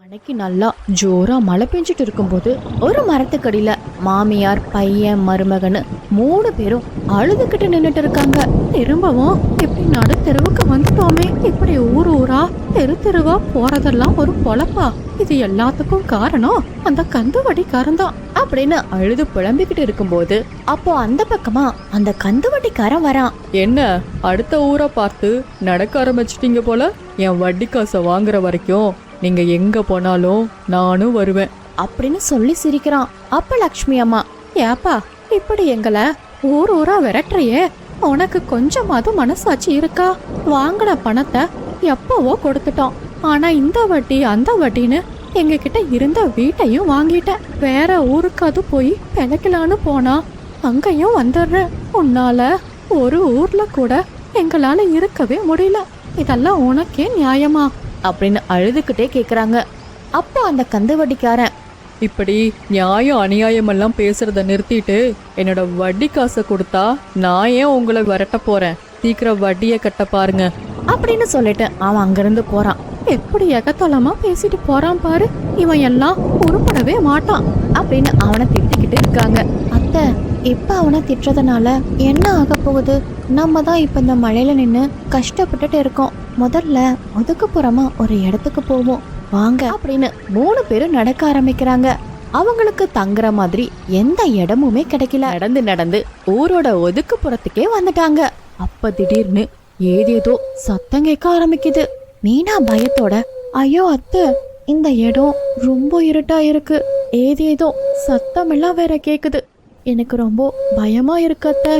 அன்னைக்கு நல்லா ஜோரா மழை பெஞ்சிட்டு இருக்கும்போது ஒரு மரத்துக்கடியில மாமியார் பையன் மருமகன்னு 3 பேரும் அழுதுகிட்டு நின்னுட்டு இருக்காங்க. திரும்பவும் இப்படி நடு தெருவுக்கு வந்துட்டோமே, இப்படி ஊர் ஊரா தெரு தெருவா போறதெல்லாம் ஒரு பொழப்பா? இது எல்லாத்துக்கும் காரணம் அந்த கந்துவட்டிக்காரன் தான் அப்படின்னு அழுது புலம்பிக்கிட்டு இருக்கும்போது அப்போ அந்த பக்கமா அந்த கந்துவட்டிக்காரன் வரான். என்ன அடுத்த ஊரை பார்த்து நடக்க ஆரம்பிச்சிட்டீங்க போல. என் வட்டி காசை வாங்குற வரைக்கும் நீங்க எங்க போனாலும் நானும் வருவேன் அப்படின்னு சொல்லி சிரிக்கிறான். அப்ப லக்ஷ்மி அம்மா, ஏப்பா இப்படி எங்களை ஊர் ஊரா விரட்டுறியே, உனக்கு கொஞ்சமாவது மனசாட்சி இருக்கா? வாங்கின பணத்தை எப்பவோ கொடுத்துட்டோம், ஆனா இந்த வட்டி அந்த வட்டின்னு எங்க கிட்ட இருந்த வீட்டையும் வாங்கிட்ட. வேற ஊருக்காவது போய் பிழைக்கலான்னு போனா அங்கேயும் வந்துடுற. உன்னால ஒரு ஊர்ல கூட எங்களால இருக்கவே முடியல. இதெல்லாம் உனக்கே நியாயமா அப்படின்னு அழுதுகிட்டே கேக்குறாங்க. அப்போ அந்த கந்துவட்டிக்காரன், இப்படி நியாயம் அநியாயம் எல்லாம் பேசுறத நிறுத்திட்டு என்னோட வட்டி காசை கொடுத்தா நான் ஏன் உங்களை விரட்ட போறேன், சீக்கிரம் வட்டியை கட்ட பாருங்க அப்படின்னு சொல்லிட்டு அவன் அங்கிருந்து போறான். எப்படி எகத்தலமா பேசிட்டு போறான் பாரு, இவன் எல்லாம் உருப்படவே மாட்டான் அப்படின்னு அவனை திட்டிக்கிட்டு இருக்காங்க. அத்தை, இப்ப அவனை திட்டுறதுனால என்ன ஆக போகுது? நம்ம தான் இப்ப இந்த மழையில நின்று கஷ்டப்பட்டுட்டு இருக்கோம். முதல்ல ஒதுக்குப்புறமா ஒரு இடத்துக்கு போவோம் வாங்க அப்படின்னு 3 பேரும் நடக்க ஆரம்பிக்கிறாங்க. அவங்களுக்கு தங்குற மாதிரி எந்த இடமுமே கிடைக்கல. நடந்து நடந்து ஊரோட ஒதுக்குப்புறத்துக்கே வந்துட்டாங்க. அப்ப திடீர்னு ஏதேதோ சத்தம் கேட்க ஆரம்பிக்குது. மீனா பயத்தோட, ஐயோ அத்தை, இந்த இடம் ரொம்ப இருட்டா இருக்கு, ஏதேதோ சத்தம் எல்லாம் வேற கேக்குது, எனக்கு ரொம்ப பயமா இருக்கு அத்தை.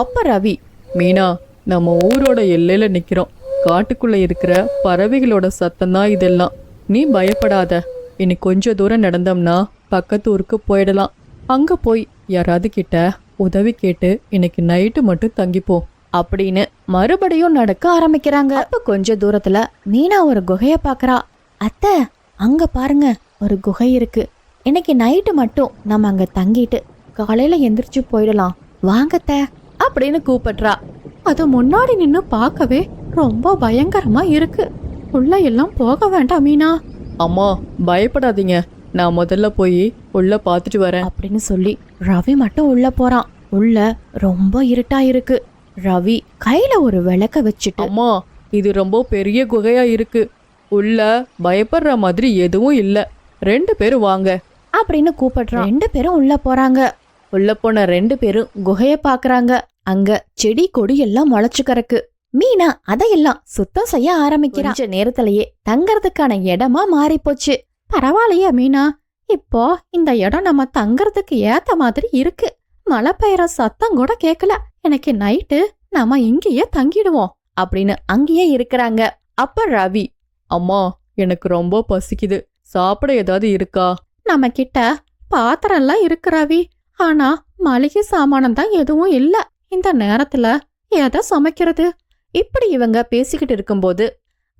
அப்ப ரவி, மீனா நம்ம ஊரோட எல்லையில நிக்கிறோம், காட்டுக்குள்ள இருக்கிற பறவைகளோட சத்தம் தான் இதெல்லாம், நீ பயப்படாத. இனி கொஞ்ச தூரம் நடந்தோம்னா பக்கத்து ஊருக்கு போயிடலாம். அங்க போய் யாராவது கிட்ட உதவி கேட்டு இன்னைக்கு நைட்டு மட்டும் தங்கிப்போம் அப்படின்னு மறுபடியும் நடக்க ஆரம்பிக்கிறாங்க. அப்ப கொஞ்ச தூரத்துல மீனா ஒரு குகைய பாக்குறா. அத்தை, அங்க பாருங்க, ஒரு குகை இருக்கு. இன்னைக்கு நைட்டு மட்டும் நம்ம அங்க தங்கிட்டு காலையில எந்திரிச்சு போயிடலாம் வாங்கத்த அப்படின்னு கூப்பிடுறா. அது முன்னாடி நின்னு பார்க்கவே ரொம்ப பயங்கரமா இருக்கு. உள்ள எல்லாம் போக வேண்டாம் மீனா. அம்மா பயப்படாதீங்க, நான் முதல்ல போய் உள்ள பார்த்துட்டு வரேன் அப்படின்னு சொல்லி ரவி மட்டும் உள்ள போறான். உள்ள ரொம்ப இருட்டா இருக்கு. ரவி கையில ஒரு விளக்க வச்சுட்டு, அம்மா இது ரொம்ப பெரிய குகையா இருக்கு, உள்ள பயப்படுற மாதிரி எதுவும் இல்ல, 2 பேரும் வாங்க அப்படின்னு கூப்பிடுறான். 2 பேரும் உள்ள போறாங்க. உள்ள போன 2 பேரும் குகைய பாக்குறாங்க. அங்க செடி கொடி எல்லாம் முளைச்சு கிடக்கு. மீனா அதையெல்லாம் சுத்தம் செய்ய ஆரம்பிக்கிறான். கொஞ்ச நேரத்திலேயே தங்கறதுக்கான இடமா மாறி போச்சு. பரவாயில்லையா மீனா, இப்போ இந்த இடம் நம்ம தங்கறதுக்கு ஏத்த மாதிரி இருக்கு. மழை பெய்யற சத்தம் கூட கேட்கல. எனக்கு நைட்டு நாம இங்கேயே தங்கிடுவோம் அப்படின்னு அங்கேயே இருக்கிறாங்க. அப்ப ரவி, அம்மா எனக்கு ரொம்ப பசிக்குது, சாப்பிட ஏதாவது இருக்கா? நம்ம கிட்ட பாத்திரம் எல்லாம் இருக்கு ரவி, ஆனா மளிகை சாமானம் தான் எதுவும் இல்ல. இந்த நேரத்துல எதை சமைக்கிறது? இப்படி இவங்க பேசிக்கிட்டு இருக்கும்போது,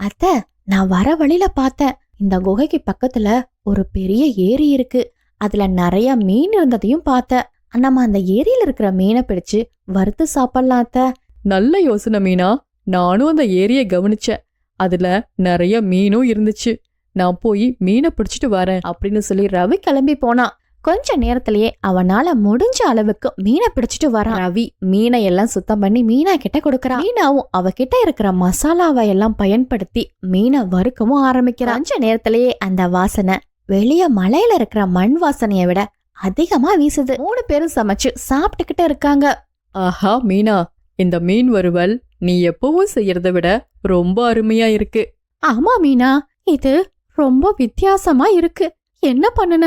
அத்த, நான் வர வழியில பார்த்தேன், இந்த குகைக்கு பக்கத்துல ஒரு பெரிய ஏரி இருக்கு, அதுல நிறைய மீன் இருந்ததையும் பார்த்தேன். நம்ம அந்த ஏரியில இருக்கிற மீனை பிடிச்சு வறுத்து சாப்பிடலாம் அத்த. நல்ல யோசனை மீனா, நானும் அந்த ஏரியை கவனிச்சேன், அதுல நிறைய மீனும் இருந்துச்சு, நான் போய் மீனை பிடிச்சிட்டு வரேன் அப்படின்னு சொல்லி ரவி கிளம்பி போனான். கொஞ்ச நேரத்திலேயே அவனால முடிஞ்ச அளவுக்கு மீனை பிடிச்சிட்டு வரான். ரவி மீனை எல்லாம் சுத்தம் பண்ணி மீனா கிட்ட கொடுக்கறான். மீனாவும் அவகிட்ட இருக்கிற மசாலாவை எல்லாம் பயன்படுத்தி மீனை வறுக்கவும் ஆரம்பிக்கிறான். கொஞ்ச நேரத்திலேயே அந்த வாசனை வெளிய மலையில இருக்கிற மண் வாசனைய விட அதிகமா வீசுது. 3 பேரும் சமைச்சு சாப்பிட்டுக்கிட்டு இருக்காங்க. ஆஹா மீனா, இந்த மீன் வறுவல் நீ எப்பவும் செய்யறத விட ரொம்ப அருமையா இருக்கு. ஆமா மீனா, இது ரொம்ப வித்தியாசமா இருக்கு. என்ன பண்ணுன?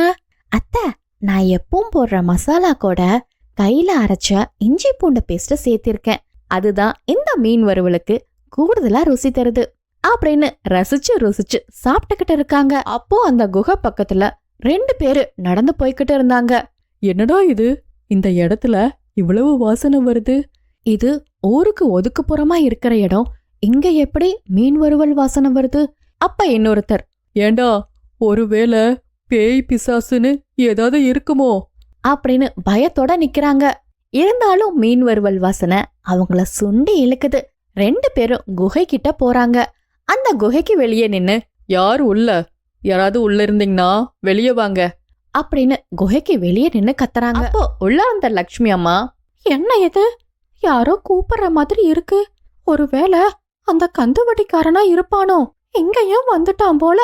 அத்தை, நான் எப்பவும் போடுற மசாலா கூட கையில அரைச்ச இஞ்சி பூண்டு பேஸ்ட் சேர்த்திருக்கேன், அதுதான் இந்த மீன் வறுவலுக்கு கூடுதலா ருசி தருது அப்படின்னு ரசிச்சு ருசிச்சு சாப்பிட்டுக்கிட்டு இருக்காங்க. அப்போ அந்த குகை பக்கத்துல 2 பேரு நடந்து போய்கிட்டு இருந்தாங்க. என்னடா இது, இந்த இடத்துல இவ்வளவு வாசனை வருது? இது ஊருக்கு ஒதுக்குப்புறமா இருக்கிற இடம், இங்க எப்படி மீன் வறுவல் வாசனை வருது? அப்ப இன்னொருத்தர், ஏண்டா ஒருவேளை பேய் பிசாசுன்னு ஏதாவது இருக்குமோ அப்படின்னு பயத்தோட நிக்கிறாங்க. இருந்தாலும் மீன் வறுவல் வாசனை அவங்கள சுண்டி இழுக்குது. 2 பேரும் குகை கிட்ட போறாங்க. அந்த குகைக்கு வெளியே நின்னு, யார் உள்ள? யாராவது உள்ள இருந்தீங்கன்னா வெளியே வாங்க அப்படின்னு குகைக்கு வெளியே நின்னு கத்துறாங்க. அப்போ உள்ள வந்த லக்ஷ்மி அம்மா, என்ன இது, யாரோ கூப்பிடுற மாதிரி இருக்கு, ஒருவேளை அந்த கந்துவட்டிக்காரனா இருப்பானோ, இங்கேயும் வந்துட்டான் போல,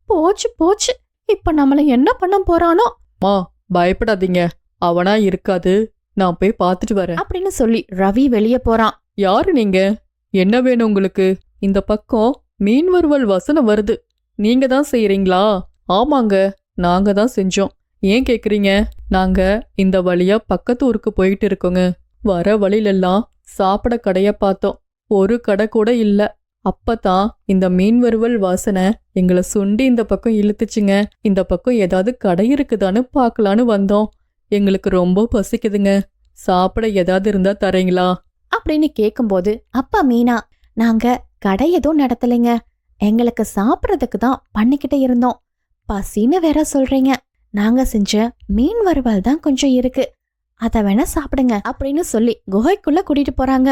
போச்சு போச்சு, இப்ப நம்மள என்ன பண்ண போறானோ. மா பயப்படாதீங்க, அவனா இருக்காது, நான் போய் பார்த்துட்டு வரேன் அப்படின்னு சொல்லி ரவி வெளியே போறான். யாரு நீங்க, என்ன வேணும் உங்களுக்கு? இந்த பக்கம் மீன் வறுவல் வாசனை வருது, நீங்க தான் செய்யறீங்களா? ஆமாங்க, நாங்க தான் செஞ்சோம். ஏன் கேக்குறீங்க? நாங்க இந்த வழியா பக்கத்து ஊருக்கு போயிட்டு இருக்கோங்க. வர வழியிலெல்லாம் சாப்பிட கடைய பார்த்தோம், ஒரு கடை கூட இல்ல. அப்பதான் இந்த மீன் வறுவல் வாசனை எங்களை சுண்டி இந்த பக்கம் இழுத்துச்சுங்க. இந்த பக்கம் ஏதாவது கடை இருக்குதான்னு பார்க்கலான்னு வந்தோம். எங்களுக்கு ரொம்ப பசிக்குதுங்க, சாப்பிட ஏதாவது இருந்தா தரீங்களா அப்படின்னு கேக்கும்போது, அப்பா மீனா, நாங்க கடை எதுவும் நடத்தலைங்க, எங்களுக்கு சாப்பிடறதுக்கு தான் பண்ணிக்கிட்டே இருந்தோம். பசின்னு வேற சொல்றீங்க, நாங்க செஞ்ச மீன் வறுவல் தான் கொஞ்சம் இருக்கு, அத வேணா சாப்பிடுங்க அப்படின்னு சொல்லி குகைக்குள்ள கூட்டிட்டு போறாங்க.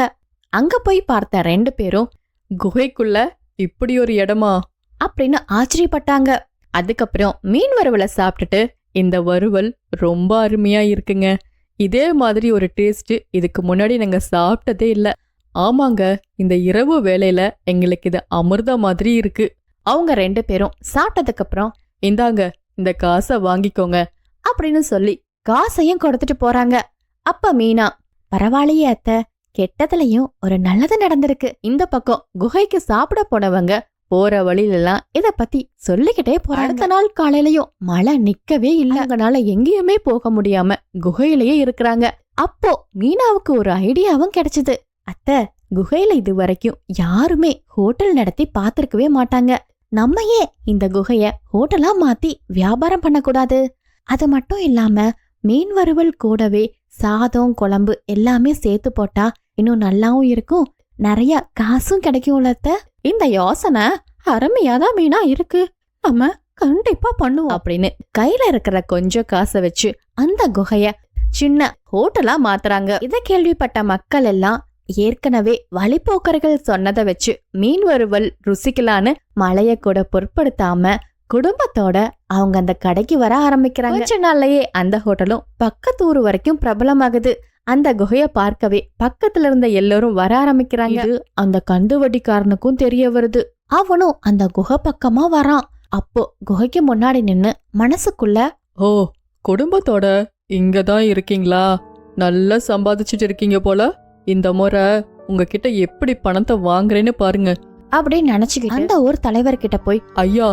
அங்க போய் பார்த்த 2 பேரும், குகைக்குள்ள இப்படி ஒரு இடமா அப்படின்னு ஆச்சரியப்பட்டாங்க. அதுக்கப்புறம் மீன் வறுவலை சாப்பிட்டுட்டு, இந்த வறுவல் ரொம்ப அருமையா இருக்குங்க, இதே மாதிரி ஒரு டேஸ்ட் இதுக்கு முன்னாடி நாங்க சாப்பிட்டதே இல்ல. ஆமாங்க, இந்த இரவு வேளையில எங்களுக்கு இது அமிர்த மாதிரி இருக்கு. அவங்க 2 பேரும் சாப்பிட்டதுக்கு அப்புறம், இந்தாங்க இந்த காசை வாங்கிக்கோங்க அப்படின்னு சொல்லி காசையும் கொடுத்துட்டு போறாங்க. அப்ப மீனா, பரவாயில்லையே அத்தை, கெட்டதுலயும் ஒரு நல்லது நடந்திருக்கு. இந்த பக்கம் குகைக்கு சாப்பிட போனவங்க போற வழியிலலாம் இத பத்தி சொல்லிக்கிட்டே போறாங்க. அடுத்த நாள் காலையிலயும் மழை நிக்கவே இல்ல. அவங்கனால எங்கேயுமே போக முடியாம குகையிலேயே இருக்கிறாங்க. அப்போ மீனாவுக்கு ஒரு ஐடியாவும் கிடைச்சது. அத்தை, குகையில இது வரைக்கும் யாருமே ஹோட்டல் நடத்தி பாத்திருக்கவே மாட்டாங்க, நம்ம ஏன் இந்த குகைய ஹோட்டலா மாத்தி வியாபாரம் பண்ணக்கூடாது? அது மட்டும் இல்லாம மீன் வறுவல் கூடவே சாதம் குழம்பு எல்லாமே சேர்த்து போட்டா இன்னும் நல்லாவும் இருக்கும், நிறைய காசும் கிடைக்கும்ல அத்தை. இந்த யோசனை அருமையாதான் மீனா இருக்கு, நம்ம கண்டிப்பா பண்ணுவோம் அப்படின்னு கையில இருக்கிற கொஞ்சம் காசை வச்சு அந்த குகைய சின்ன ஹோட்டலா மாத்துறாங்க. இத கேள்விப்பட்ட மக்கள் எல்லாம் ஏற்கனவே வழிபோக்கர்கள் சொன்னதை வச்சு மீன் வறுவல் ருசிக்கலான்னு மழைய கூட பொருட்படுத்தாம குடும்பத்தோட அவங்க அந்த கடைக்கு வர ஆரம்பிக்கிறாங்க. கொஞ்ச நாள்லயே அந்த ஹோட்டலும் பக்கத்து ஊர் வரைக்கும் பிரபலமாகுது. அந்த குகைய பார்க்கவே பக்கத்துல இருந்த எல்லாரும் வர ஆரம்பிக்கிறாங்க. இது அந்த கந்துவட்டிக்காரனுக்கும் தெரிய வருது. அவனும் அந்த குகை பக்கமா வரான். அப்போ குகைக்கு முன்னாடி நின்னு மனசுக்குள்ள, ஓ, குடும்பத்தோட இங்கதான் இருக்கீங்களா, நல்லா சம்பாதிச்சுட்டு இருக்கீங்க போல, இந்த முறை உங்ககிட்ட எப்படி பணத்தை வாங்குறேன்னு பாருங்க அப்படின்னு நினைச்சுக்கிட்டு அந்த ஊர் தலைவர்கிட்ட போய், ஐயா,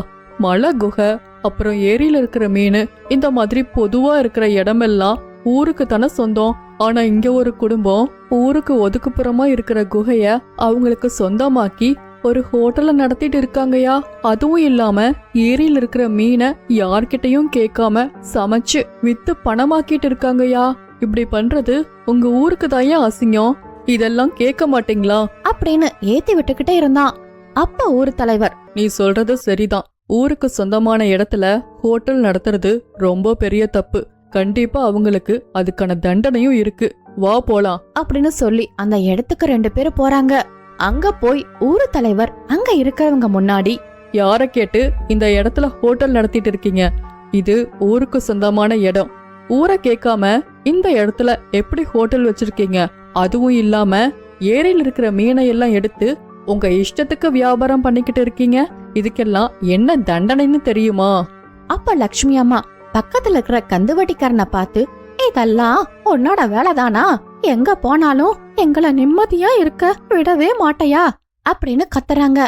மலை குகை அப்புறம் ஏரியில இருக்கிற மீன் இந்த மாதிரி பொதுவா இருக்கிற இடமெல்லாம் ஊருக்கு தானே சொந்தம். ஆனா இங்க ஒரு குடும்பம் ஊருக்கு ஒதுக்குப்புறமா இருக்கிற குகைய அவங்களுக்கு சொந்தமாக்கி ஒரு ஹோட்டல நடத்திட்டு இருக்காங்கயா. அதுவும் இல்லாம ஏரியில இருக்கிற மீனை யார்கிட்டயும் கேட்காம சமைச்சு வித்து பணமாக்கிட்டு இருக்காங்கயா. இப்படி பண்றது உங்க ஊருக்கு தான் ஏன் அசிங்கம்? இதெல்லாம் கேட்க மாட்டீங்களா அப்படின்னு ஏத்தி விட்டுக்கிட்டே இருந்தான். அப்ப ஊர் தலைவர், நீ சொல்றது சரிதான், ஊருக்கு சொந்தமான இடத்துல ஹோட்டல் நடத்துறது ரொம்ப பெரிய தப்பு. கண்டிப்பா அவங்களுக்கு அதுக்கான தண்டனையும் இருக்கு, வா போலாம் அப்படின்னு சொல்லி அந்த இடத்துக்கு 2 பேரும் போறாங்க. அங்க போய் ஊர் தலைவர் அங்க இருக்கிறவங்க முன்னாடி, யார கேட்டு இந்த இடத்துல ஹோட்டல் நடத்திட்டு இருக்கீங்க? இது ஊருக்கு சொந்தமான இடம், ஊரை கேட்காம இந்த இடத்துல எப்படி ஹோட்டல் வச்சிருக்கீங்க? அதுவும் இல்லாம ஏரியில் இருக்கிற மீனை எல்லாம் எடுத்து உங்க இஷ்டத்துக்கு வியாபாரம் பண்ணிக்கிட்டு இருக்கீங்க, இதுக்கெல்லாம் என்ன தண்டனைன்னு தெரியுமா? அப்ப லக்ஷ்மி அம்மா பக்கத்துல இருக்கிற கந்துவட்டிக்காரனை பார்த்து, இதெல்லாம் உன்னோட வேலைதானா? எங்க போனாலும் எங்களை நிம்மதியா இருக்க விடவே மாட்டையா அப்படின்னு கத்துறாங்க.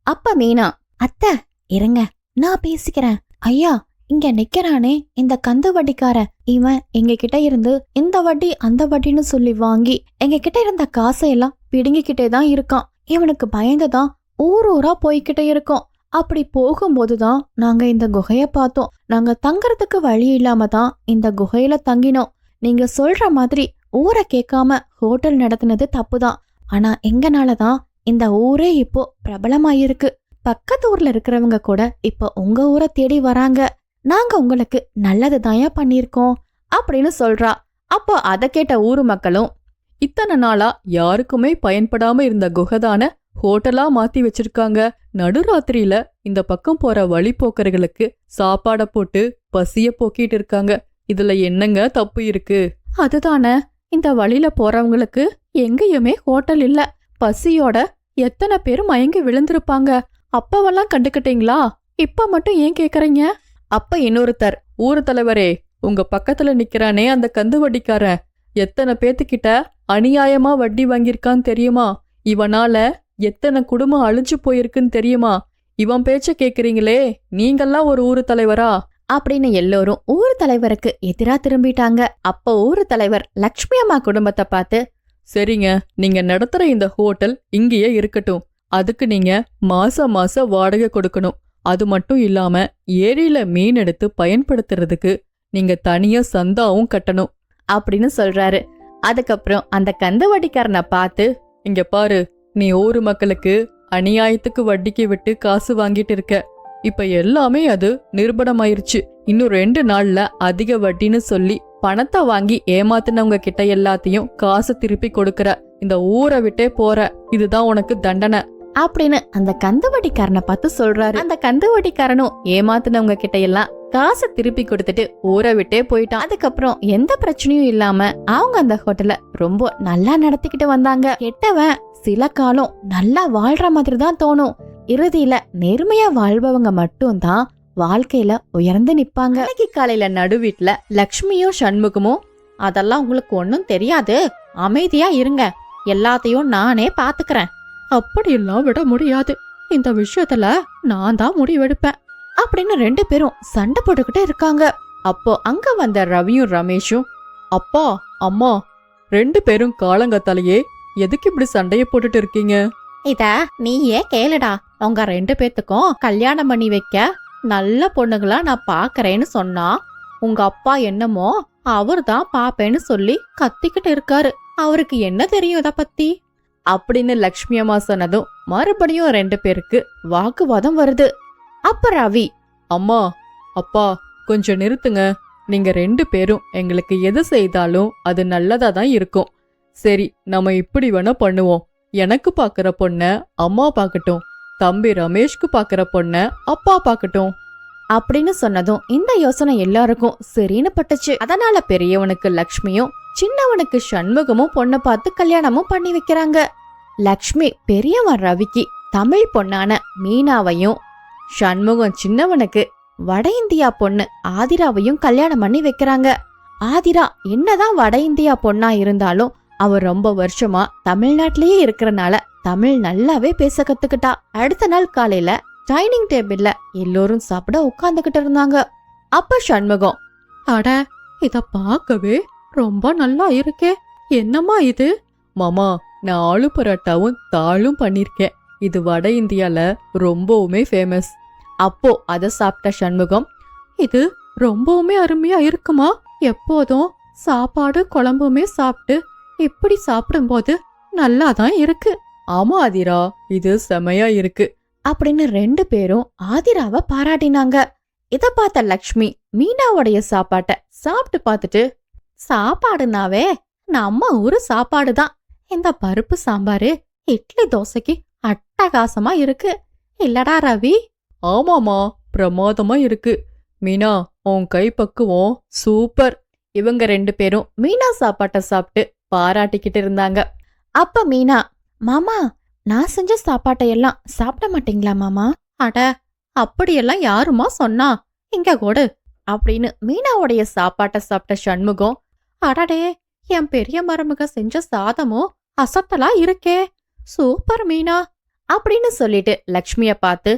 அப்ப மீனா, அத்தை இருங்க, நான் பேசிக்கிறேன். ஐயா, இங்க நிக்கிறானே இந்த கந்துவட்டிக்கார, இவன் எங்க கிட்ட இருந்து இந்த வட்டி அந்த வட்டின்னு சொல்லி வாங்கி எங்க கிட்ட இருந்த காசையெல்லாம் பிடுங்கிக்கிட்டே தான் இருக்கான். இவனுக்கு பயந்துதான் ஊர் ஊரா போய்கிட்டே இருக்கோம். அப்படி போகும்போதுதான் நாங்க இந்த குகைய பார்த்தோம். நாங்க தங்கறதுக்கு வழி இல்லாம தான் இந்த குகையில தங்கினோம். நீங்க சொல்ற மாதிரி ஊரை கேட்காம ஹோட்டல் நடத்தினது தப்புதான். ஆனா எங்கனாலதான் இந்த ஊரே இப்போ பிரபலமாயிருக்கு. பக்கத்து ஊர்ல இருக்கிறவங்க கூட இப்ப உங்க ஊரை தேடி வராங்க. நாங்க உங்களுக்கு நல்லது தாயா பண்ணிருக்கோம் அப்படின்னு சொல்றா. அப்போ அதை கேட்ட ஊரு மக்களும், இத்தனை நாளா யாருக்குமே பயன்படாம இருந்த குகைதான ஹோட்டலா மாத்தி வச்சிருக்காங்க. நடுராத்திரியில இந்த பக்கம் போற வழிப்போக்கர்களுக்கு சாப்பாட போட்டு பசிய போக்கிட்டு இருக்காங்க. இதுல என்னங்க தப்பு இருக்கு? அதுதானே, இந்த வழியில போறவங்களுக்கு எங்கேயுமே ஹோட்டல் இல்ல. பசியோட எத்தனை பேர் மயங்கி விழுந்திருப்பாங்க. அப்பவெல்லாம் கண்டுக்கிட்டீங்களா? இப்ப மட்டும் ஏன் கேக்குறீங்க? அப்ப இன்னொருத்தர், ஊர் தலைவரே, உங்க பக்கத்துல நிக்கிறானே அந்த கந்து வட்டிக்காரன், எத்தனை பேத்துக்கிட்ட அநியாயமா வட்டி வாங்கியிருக்கான்னு தெரியுமா? இவனால எத்தனை குடும்பம் அழிஞ்சு போயிருக்குன்னு தெரியுமா? இவன் பேச்ச கேக்குறீங்களே, நீங்கெல்லாம் ஒரு ஊரு தலைவரா? அப்படின்னு எல்லோரும் ஊர் தலைவருக்கு எதிரா திரும்பிட்டாங்க. அப்ப ஊர் தலைவர் லக்ஷ்மி அம்மா குடும்பத்தை பார்த்து, சரிங்க, நீங்க நடத்துற இந்த ஹோட்டல் இங்கேயே இருக்கட்டும். அதுக்கு நீங்க மாசம் வாடகை கொடுக்கணும். அது மட்டும் இல்லாம ஏரியில மீன் எடுத்து பயன்படுத்துறதுக்கு நீங்க தனியா சந்தாவும் கட்டணும் அப்படின்னு சொல்றாரு. அதுக்கப்புறம் அந்த கந்துவட்டிக்காரனை பார்த்து, இங்க பாரு, நீ ஊரு மக்களுக்கு அநியாயத்துக்கு வட்டிக்கு விட்டு காசு வாங்கிட்டு இருக்க. இப்ப எல்லாமே அது நிரூபணமாயிருச்சு. இன்னும் 2 நாள்ல அதிக வட்டின்னு சொல்லி பணத்தை வாங்கி ஏமாத்தினவங்க கிட்ட எல்லாத்தையும் காசு திருப்பி கொடுக்கற. இந்த ஊரை விட்டே போற. இதுதான் உனக்கு தண்டனை அப்படின்னு அந்த கந்துவட்டிக்காரனை பார்த்து சொல்றாரு. அந்த கந்துவட்டிக்காரனும் ஏமாத்தினவங்க கிட்ட எல்லாம் காசை திருப்பி கொடுத்துட்டு ஊரை விட்டே போயிட்டான். அதுக்கப்புறம் எந்த பிரச்சனையும் இல்லாம அவங்க அந்த ஹோட்டல ரொம்ப நல்லா நடத்திக்கிட்டு வந்தாங்க. கெட்டவன் சில காலம் நல்லா வாழ்ற மாதிரி தான் தோணும். இறுதியில நேர்மையா வாழ்பவங்க மட்டும்தான் வாழ்க்கையில உயர்ந்து நிப்பாங்க. அன்னைக்கு காலையில நடுவீட்ல லக்ஷ்மியும் சண்முகமும், அதெல்லாம் உங்களுக்கு ஒன்னும் தெரியாது, அமைதியா இருங்க, எல்லாத்தையும் நானே பாத்துக்கிறேன். அப்படியெல்லாம் விட முடியாது. இந்த விஷயத்துல நான் தான் முடிவெடுப்பேன் அப்படின்னு 2 பேரும் சண்டை போட்டுக்கிட்டு இருக்காங்க. அப்போ அங்க வந்த ரவியும் ரமேஷும், அப்பா அம்மா 2 பேரும் காலங்கத்தாலேயே எதுக்கு இப்படி சண்டைய போட்டுட்டு இருக்கீங்க? இத நீயே கேளுடா. உங்க 2 பேத்துக்கும் கல்யாணம் பண்ணி வைக்க நல்ல பொண்ணுங்களா நான் பாக்குறேன்னு சொன்னா, உங்க அப்பா என்னமோ அவர் தான் பாப்பேன்னு சொல்லி கத்திக்கிட்டு இருக்காரு. அவருக்கு என்ன தெரியும் இத பத்தி? அப்படின்னு லக்ஷ்மி அம்மா சொன்னதும் மறுபடியும் 2 பேருக்கு வாக்குவாதம் வருது. அப்ப ரவி, அம்மா அப்பா கொஞ்சம் நிறுத்துங்க. நீங்க 2 பேரும் எங்களுக்கு எது செய்தாலும் அது நல்லதா தான் இருக்கும். சரி, நம்ம இப்படி வேணா பண்ணுவோம். எனக்கு பாக்குற பொண்ண அம்மா பாக்கட்டும், தம்பி ரமேஷ்க்கு பாக்குற பொண்ண அப்பா பாக்கட்டும் அப்படின்னு சொன்னதும் இந்த யோசனை எல்லாருக்கும் சரின்னு பட்டுச்சு. அதனால பெரியவனுக்கு லக்ஷ்மியும் சின்னவனுக்கு சண்முகமும் பொண்ணை பார்த்து கல்யாணமும் பண்ணி வைக்கிறாங்க. லக்ஷ்மி பெரியவன் ரவிக்கு தமிழ் பொண்ணான மீனாவையும், சண்முகம் சின்னவனுக்கு வட இந்தியா பொண்ணு ஆதிராவையும் கல்யாணம் பண்ணி வைக்கிறாங்க. ஆதிரா என்னதான் வட இந்தியா பொண்ணா இருந்தாலும் அவ ரொம்ப வருஷமா தமிழ்நாட்டிலேயே இருக்கறனால தமிழ் நல்லாவே பேச கத்துக்கிட்டா. அடுத்த நாள் காலையில டைனிங் டேபிள்ல எல்லோரும் சாப்பிட உட்கார்ந்துகிட்டு இருந்தாங்க. அப்ப சண்முகம், அட, இத பார்க்கவே ரொம்ப நல்லா இருக்கே, என்னம்மா இது? மாமா, நான் ஆளு பரோட்டாவும் தாளும் பண்ணிருக்கேன். இது வட இந்தியால ரொம்பவுமே ஃபேமஸ். அப்போ அத சாப்பிட்ட சண்முகம், இது ரொம்பவுமே அருமையா இருக்குமா? எப்போதும் சாப்பாடு குழம்புமே சாப்பிட்டு இப்படி சாப்பிடும்போது நல்லாதான் இருக்கு. ஆமா ஆதிரா, இது செமையா இருக்கு அப்படின்னு 2 பேரும் ஆதிராவை பாராட்டினாங்க. இத பார்த்த லக்ஷ்மி மீனாவுடைய சாப்பாட்ட சாப்பிட்டு பார்த்துட்டு, சாப்பாடுனாவே நம்ம ஊரு சாப்பாடுதான். இந்த பருப்பு சாம்பாரு இட்லி தோசைக்கு அட்டகாசமா இருக்கு இல்லடா ரவி? ஆமாமா, பிரமாதமா இருக்கு. மீனா, உன் கை பக்குவம் சூப்பர். இவங்க 2 பேரும் மீனா சாப்பாட்ட சாப்பிட்டு பாராட்டிக்கிட்டு இருந்தாங்க. அப்ப மீனா, மாமா, நான் செஞ்ச சாப்பாட்டையெல்லாம் சாப்பிட மாட்டீங்களா மாமா? அட, அப்படியெல்லாம் யாருமா சொன்னா? இங்க கொடு அப்படின்னு மீனாவுடைய சாப்பாட்ட சாப்பிட்ட சண்முகம், அடடே, என் பெரிய மருமக செஞ்ச சாதமும் அசத்தலா இருக்கே, சூப்பர் மீனா அப்படின்னு சொல்லிட்டு லக்ஷ்மிய பார்த்து,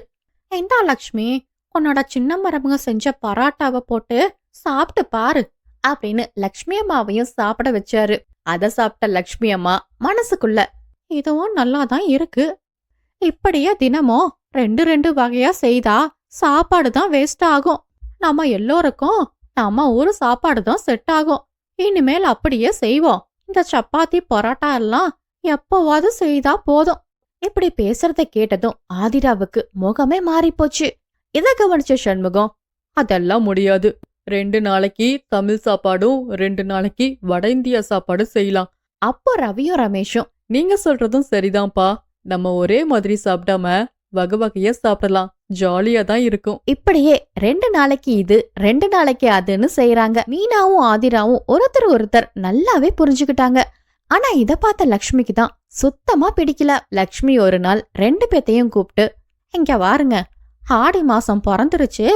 இந்தா லக்ஷ்மி, உன்னோட சின்ன மருமக செஞ்ச பராட்டாவை போட்டு சாப்பிட்டு பாரு அப்படின்னு லக்ஷ்மி அம்மாவையும் சாப்பிட வச்சாரு. அத சாப்பிட்ட லக்ஷ்மி அம்மா மனசுக்குள்ள, இதுவும் நல்லாதான் இருக்கு. இப்படியே தினமும் 2 வகையா செய்தா சாப்பாடு தான் வேஸ்ட் ஆகும். நம்ம எல்லோருக்கும் நம்ம ஊரு சாப்பாடு தான் செட் ஆகும். இனிமேல் அப்படியே செய்வோம். இந்த சப்பாத்தி பரோட்டா எல்லாம் எப்பவாவது செய்தா போதும். இப்படி பேசுறத கேட்டதும் ஆதிராவுக்கு முகமே மாறிப்போச்சு. இத கவனிச்ச சண்முகம், அதெல்லாம் முடியாது. 2 நாளைக்கு தமிழ் சாப்பாடும் 2 நாளைக்கு வட இந்தியா சாப்பாடும் செய்யலாம். அப்போ ரவியும் ரமேஷும், நீங்க சொல்றதும் சரிதான்ப்பா. நம்ம ஒரே மாதிரி சாப்பிடாம வகை வகையா சாப்பிடலாம். ஜாலியா தான் இருக்கும். இப்படியே 2 நாளைக்கு இது 2 நாளைக்கு அதுன்னு செய்யறாங்க. மீனாவும் ஆதிராவும் ஒருத்தர் நல்லாவே புரிஞ்சுக்கிட்டாங்க. ஆனா இத பார்த்த லக்ஷ்மிக்கு தான் சுத்தமா பிடிக்கல. லக்ஷ்மி ஒரு நாள் 2 பேத்தையும் கூப்பிட்டு, இங்க வாருங்க, ஆடி மாசம் பிறந்துருச்சு.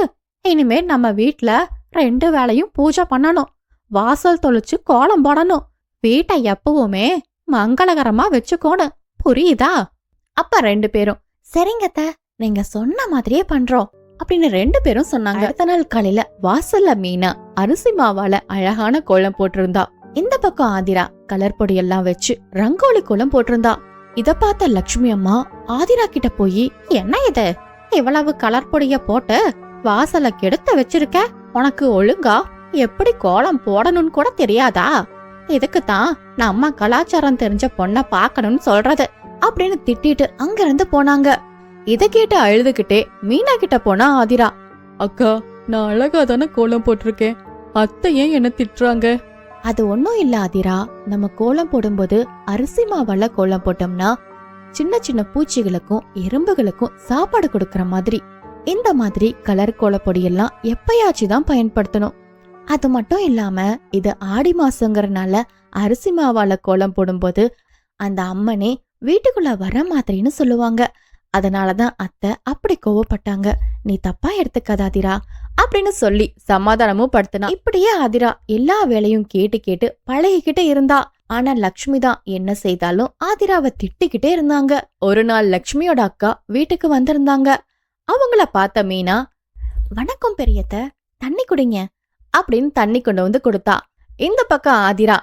இனிமே நம்ம வீட்ல 2 வேளையும் பூஜை பண்ணணும், வாசல் தொளிச்சு கோலம் போடணும், வீட்டை எப்பவுமே மங்களகரமா வச்சுக்கோணும், புரியுதா? அப்ப 2 பேரும் சரிங்கத்த, நீங்க சொன்ன மாதிரியே பண்றோம் அப்படின்னு 2 பேரும் சொன்னாங்க. அடுத்த நாள் காலையில வாசல்ல மீனா அரிசி மாவால அழகான கோலம் போட்டிருந்தா. இந்த பக்கம் ஆதிரா கலர் பொடி எல்லாம் வச்சு ரங்கோலி கோலம் போட்டிருந்தா. இத பார்த்த லக்ஷ்மி அம்மா ஆதிரா கிட்ட போய், என்ன இது, இவ்வளவு கலர் பொடிய போட்டு வாசல கெடுத்து வச்சிருக்க, உனக்கு ஒழுங்கா எப்படி கோலம் போடணும்னு கூட தெரியாதா? இதுக்குத்தான் நம்ம கலாச்சாரம் தெரிஞ்ச பொண்ண பாக்கணும்னு சொல்றது அப்படின்னு திட்டிட்டு அங்க இருந்து போனாங்க. இத கேட்டு அழுதுகிட்டே மீனா கிட்ட போனா ஆதிரா. அக்கா, நான் அழகா தானே கோலம் போட்டிருக்கேன், அத்தை ஏன் என்ன திட்டுறாங்க? அது ஒன்னும் இல்ல ஆதிரா, நம்ம கோலம் போடும்போது அரிசி மாவால கோலம் போட்டோம்னா சின்ன சின்ன பூச்சிகளுக்கும் எறும்புகளுக்கும் சாப்பாடு கொடுக்கற மாதிரி இந்த மாதிரி கலர் கோலப்பொடியெல்லாம் எப்பயாச்சுதான் பயன்படுத்தணும். அது மட்டும் இல்லாம இது ஆடி மாசங்கிறனால அரிசி மாவால கோலம் போடும்போது அந்த அம்மனே வீட்டுக்குள்ள வர மாதிரின்னு சொல்லுவாங்க. அதனாலதான் அத்தை அப்படி கோவப்பட்டாங்க, நீ தப்பா எடுத்துக்காத ஆதிரா அப்படின்னு சொல்லி சமாதானமும் படுத்தினா. இப்படியே ஆதிரா எல்லா வேலையும் கேட்டு கேட்டு பழகிக்கிட்டே இருந்தா. ஆனா லக்ஷ்மி தான் என்ன செய்தாலும் ஆதிராவை திட்டிக்கிட்டே இருந்தாங்க. ஒரு நாள் லக்ஷ்மியோட அக்கா வீட்டுக்கு வந்திருந்தாங்க. அவங்கள பார்த்த மீனா, வணக்கம் பெரியத்த, தண்ணி குடிங்க அப்படின்னு தண்ணி கொண்டு வந்து கொடுத்தா. இந்த பக்கம் ஆதிரா,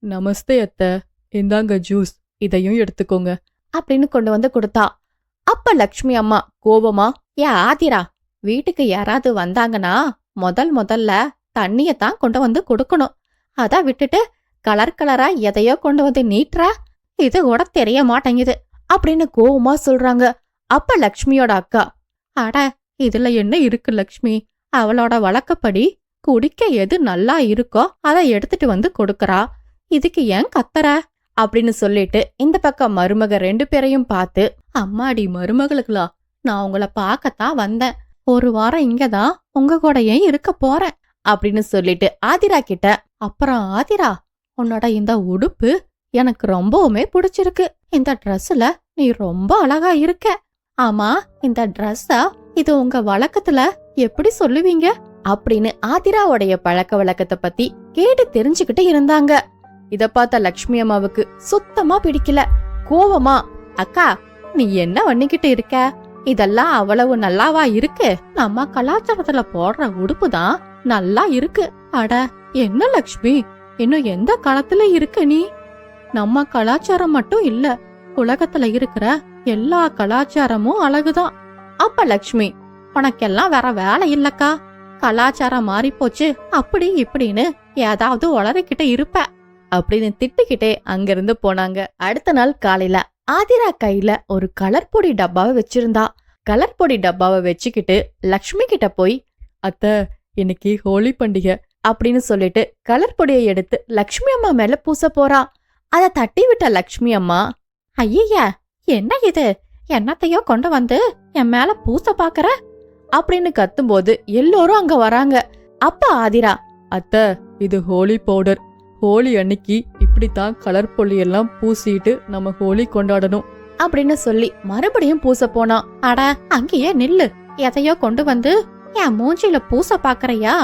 நமஸ்தே அத்தை, இந்தாங்க ஜூஸ், இதையும் எடுத்துக்கோங்க அப்படின்னு கொண்டு வந்து கொடுத்தா. அப்ப லக்ஷ்மி அம்மா கோபமா, ஆதிரா, வீட்டுக்கு யாராவது வந்தாங்கன்னா முதல்ல தண்ணியத்தான் கொண்டு வந்து கொடுக்கணும், அத விட்டுட்டு கலர் கலரா எதையோ கொண்டு வந்து நீட்டுற, இது கூட தெரிய மாட்டேங்குது அப்படின்னு கோவமா சொல்றாங்க. அப்ப லக்ஷ்மியோட அக்கா, அட இதுல என்ன இருக்கு லக்ஷ்மி, அவளோட வழக்கப்படி குடிக்க எது நல்லா இருக்கோ அதை எடுத்துட்டு வந்து கொடுக்கறா, இதுக்கு ஏன் கத்தற அப்படின்னு சொல்லிட்டு இந்த பக்கம் மருமக 2 பேரையும் பார்த்து, அம்மாடி மருமகளுக்குலா, நான் உங்களை பார்க்கத்தான் வந்தேன், ஒரு வாரம் இங்கதான் உங்க கூடயே இருக்க போறேன் அப்படின்னு சொல்லிட்டு ஆதிரா கிட்ட, அப்புறம் ஆதிரா, உன்னோட இந்த உடுப்பு எனக்கு ரொம்பவுமே பிடிச்சிருக்கு, இந்த ட்ரெஸ்ல நீ ரொம்ப அழகா இருக்க, ஆமா இந்த ட்ரெஸ்ஸா இது உங்க வழக்கத்துல எப்படி சொல்லுவீங்க அப்படின்னு ஆதிராவுடைய பழக்க வழக்கத்தை பத்தி கேட்டு தெரிஞ்சுக்கிட்டு இருந்தாங்க. இத பார்த்த லக்ஷ்மி அம்மாவுக்கு சுத்தமா பிடிக்கல. கோவமா, அக்கா நீ என்ன பண்ணிக்கிட்டு இருக்க, இதெல்லாம் அவ்வளவு நல்லாவா இருக்கு, நம்ம கலாச்சாரத்துல போடுற உடுப்பு தான் நல்லா இருக்கு. அட என்ன லக்ஷ்மி, இன்னும் எந்த காலத்துல இருக்க நீ? நம்ம கலாச்சாரம் மட்டும் இல்ல, உலகத்துல இருக்கிற எல்லா கலாச்சாரமும் அழகுதான். அப்ப லக்ஷ்மி, உனக்கெல்லாம் வேற வேலை இல்லக்கா, கலாச்சாரம் மாறி போச்சு அப்படி இப்படின்னு ஏதாவது உளறிக்கிட்டு இருப்ப அப்படின்னு திட்டிக்கிட்டே அங்கிருந்து போனாங்க. அடுத்த நாள் காலையில ஆதிரா கையில ஒரு கலர் பொடி டப்பாவை வச்சிருந்தா. கலர் பொடி டப்பாவை வச்சுக்கிட்டு லக்ஷ்மி கிட்ட போய், அத்தை இன்னைக்கு ஹோலி பண்டிகை அப்படின்னு சொல்லிட்டு கலர் பொடியை எடுத்து லக்ஷ்மி அம்மா மேல பூச போறா. அத தட்டி விட்ட லக்ஷ்மி அம்மா, ஐய என்ன இது, என்னத்தையோ கொண்டு வந்து என் மேல பூச பாக்குற அப்படின்னு கத்தும்போது எல்லோரும் அங்க வராங்க. அப்ப ஆதிரா, அத்தை இது ஹோலி பவுடர், ஹோலி அன்னைக்கு இப்படித்தான் கலர் பொடி எல்லாம் பூசிட்டு நம்ம ஹோலி கொண்டாடணும் அப்படின்னு சொல்லி மறுபடியும் பூச போனா. அட அங்கேயே நில்லு, எதையோ கொண்டு வந்து என் மூஞ்சில பூச பாக்குறையா,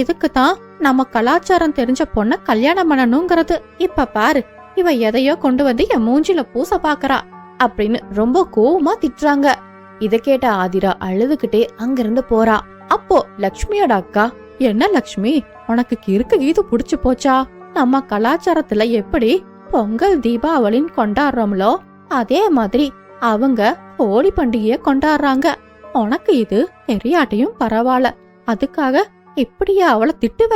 இதுக்குதான் நம்ம கலாச்சாரம் தெரிஞ்ச பொண்ண கல்யாணம் பண்ணணுங்கிறது, இப்ப பாரு இவ எதையோ கொண்டு வந்து என் மூஞ்சில பூச பாக்குறா அப்படின்னு ரொம்ப கோவமா திட்டுறாங்க. இத கேட்ட ஆதிரா அழுதுகிட்டே அங்கிருந்து போறா. அப்போ லக்ஷ்மியோட அக்கா, என்ன லக்ஷ்மி, உனக்கு கிறுக்கு கீது புடிச்சு போச்சா, நம்ம கலாச்சாரத்துல எப்படி பொங்கல் தீபாவளின்னு கொண்டாடுறோம்லோ அதே மாதிரி அவங்க ஹோலி பண்டிகைய கொண்டாடுறாங்க, உனக்கு இது தெரியாட்டியும் பரவாயில்ல, அதுக்காக இப்படியா அவளை திட்டுவ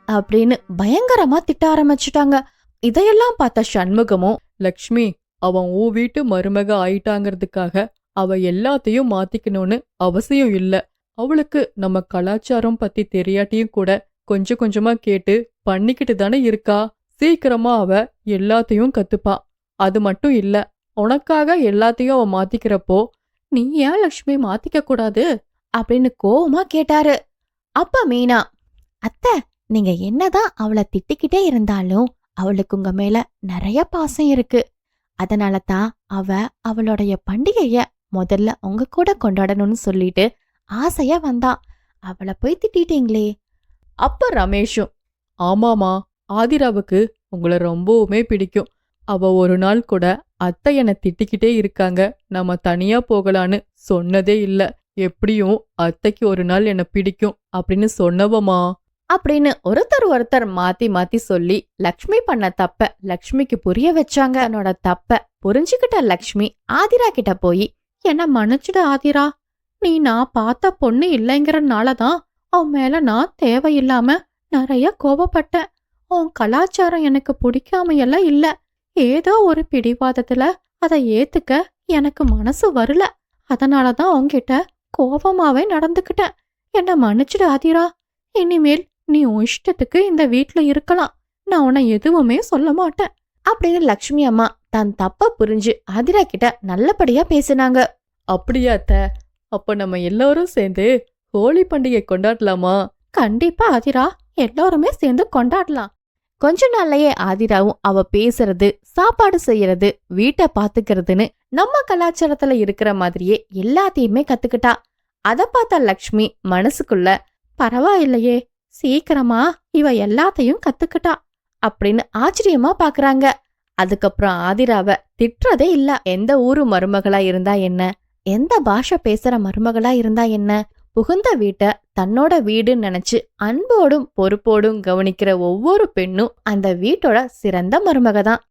அப்படின்னு பயங்கரமா திட்ட ஆரம்பிச்சுட்டாங்க. இதையெல்லாம் பார்த்த சண்முகமும், லக்ஷ்மி அவன் ஊ வீட்டு மருமக ஆயிட்டாங்கிறதுக்காக அவ எல்லாத்தையும் மாத்திக்கணும்னு அவசியம் இல்ல, அவளுக்கு நம்ம கலாச்சாரம் பத்தி தெரியாட்டியும் கூட கொஞ்சம் கொஞ்சமா கேட்டு பண்ணிக்கிட்டு தானே இருக்கா, சீக்கிரமா அவ எல்லாத்தையும் கத்துப்பா, அது மட்டும் இல்ல உனக்காக எல்லாத்தையும் அவ மாத்திக்கிறப்போ நீ ஏன் லக்ஷ்மி மாத்திக்க கூடாது? அப்படின்னு கோவமா கேட்டாரு. அப்ப மீனா, அத்தை, நீங்க என்னதான் அவளை திட்டிக்கிட்டே இருந்தாலும் அவளுக்கு உங்க மேல நிறைய பாசம் இருக்கு. அதனால தான் அவளுடைய பண்டிகைய முதல்ல உங்க கூட கொண்டாடணும்னு சொல்லிட்டு ஆசையா வந்தா. அவளை போய் திட்டிட்டீங்களே. அப்ப ரமேஷும், ஆமாமா, ஆதிராவுக்கு உங்களை ரொம்பவுமே பிடிக்கும். அவ ஒரு நாள் கூட அத்தை என்னை திட்டிக்கிட்டே இருக்காங்க, நம்ம தனியா போகலான்னு சொன்னதே இல்ல. எப்படியும் அத்தைக்கு ஒரு நாள் என்ன பிடிக்கும் அப்படின்னு சொன்னவமா அப்படின்னு ஒருத்தர் மாத்தி மாத்தி சொல்லி லக்ஷ்மி பண்ண தப்ப லக்ஷ்மிக்கு புரிய வச்சாங்க. தன்னோட தப்ப புரிஞ்சுக்கிட்ட லக்ஷ்மி ஆதிரா கிட்ட போய், என்ன மன்னிச்சுடு ஆதிரா, நீ நான் பார்த்த பொண்ணு இல்லைங்கிறனாலதான் அவன் மேல நான் தேவையில்லாம நிறைய கோபப்பட்டேன். உன் கலாச்சாரம் எனக்கு பிடிக்காமையெல்லாம் இல்ல, ஏதோ ஒரு பிடிவாதத்துல அதை ஏத்துக்க எனக்கு மனசு வரல. அதனாலதான் உன்கிட்ட கோபமாவே நடந்துக்கிட்டேன். என்ன மன்னிச்சுடு ஆதிரா. இனிமேல் நீ உன் இஷ்டத்துக்கு இந்த வீட்ல இருக்கலாம், நான் உன்னை எதுவுமே சொல்ல மாட்டேன் அப்படின்னு லக்ஷ்மி அம்மா தன் தப்ப புரிஞ்சு ஆதிரா கிட்ட நல்லபடியா பேசினாங்க. அப்படியா அத்தை? அப்ப நம்ம எல்லாரும் சேர்ந்து ஹோலி பண்டிகை கொண்டாடலாமா? கண்டிப்பா ஆதிரா, எல்லாருமே சேர்ந்து கொண்டாடலாம். கொஞ்ச நாள்லயே ஆதிராவும் அவ பேசுறது, சாப்பாடு செய்யறது, வீட்டை பாத்துக்கிறதுன்னு நம்ம கலாச்சாரத்துல இருக்கிற மாதிரியே எல்லாத்தையுமே கத்துக்கிட்டா. அத பார்த்த லக்ஷ்மி மனசுக்குள்ள, பரவாயில்லையே, சீக்கிரமா இவ எல்லாத்தையும் கத்துக்கிட்டா அப்படின்னு ஆச்சரியமா பாக்குறாங்க. அதுக்கப்புறம் ஆதிராவ திட்டுறதே இல்ல. எந்த ஊரு மருமகளா இருந்தா என்ன, எந்த பாஷை பேசுற மருமகளா இருந்தா என்ன, புகுந்த வீட்டை தன்னோட வீடுன்னு நினைச்சு அன்போடும் பொறுப்போடும் கவனிக்கிற ஒவ்வொரு பெண்ணும் அந்த வீட்டோட சிறந்த மருமக தான்.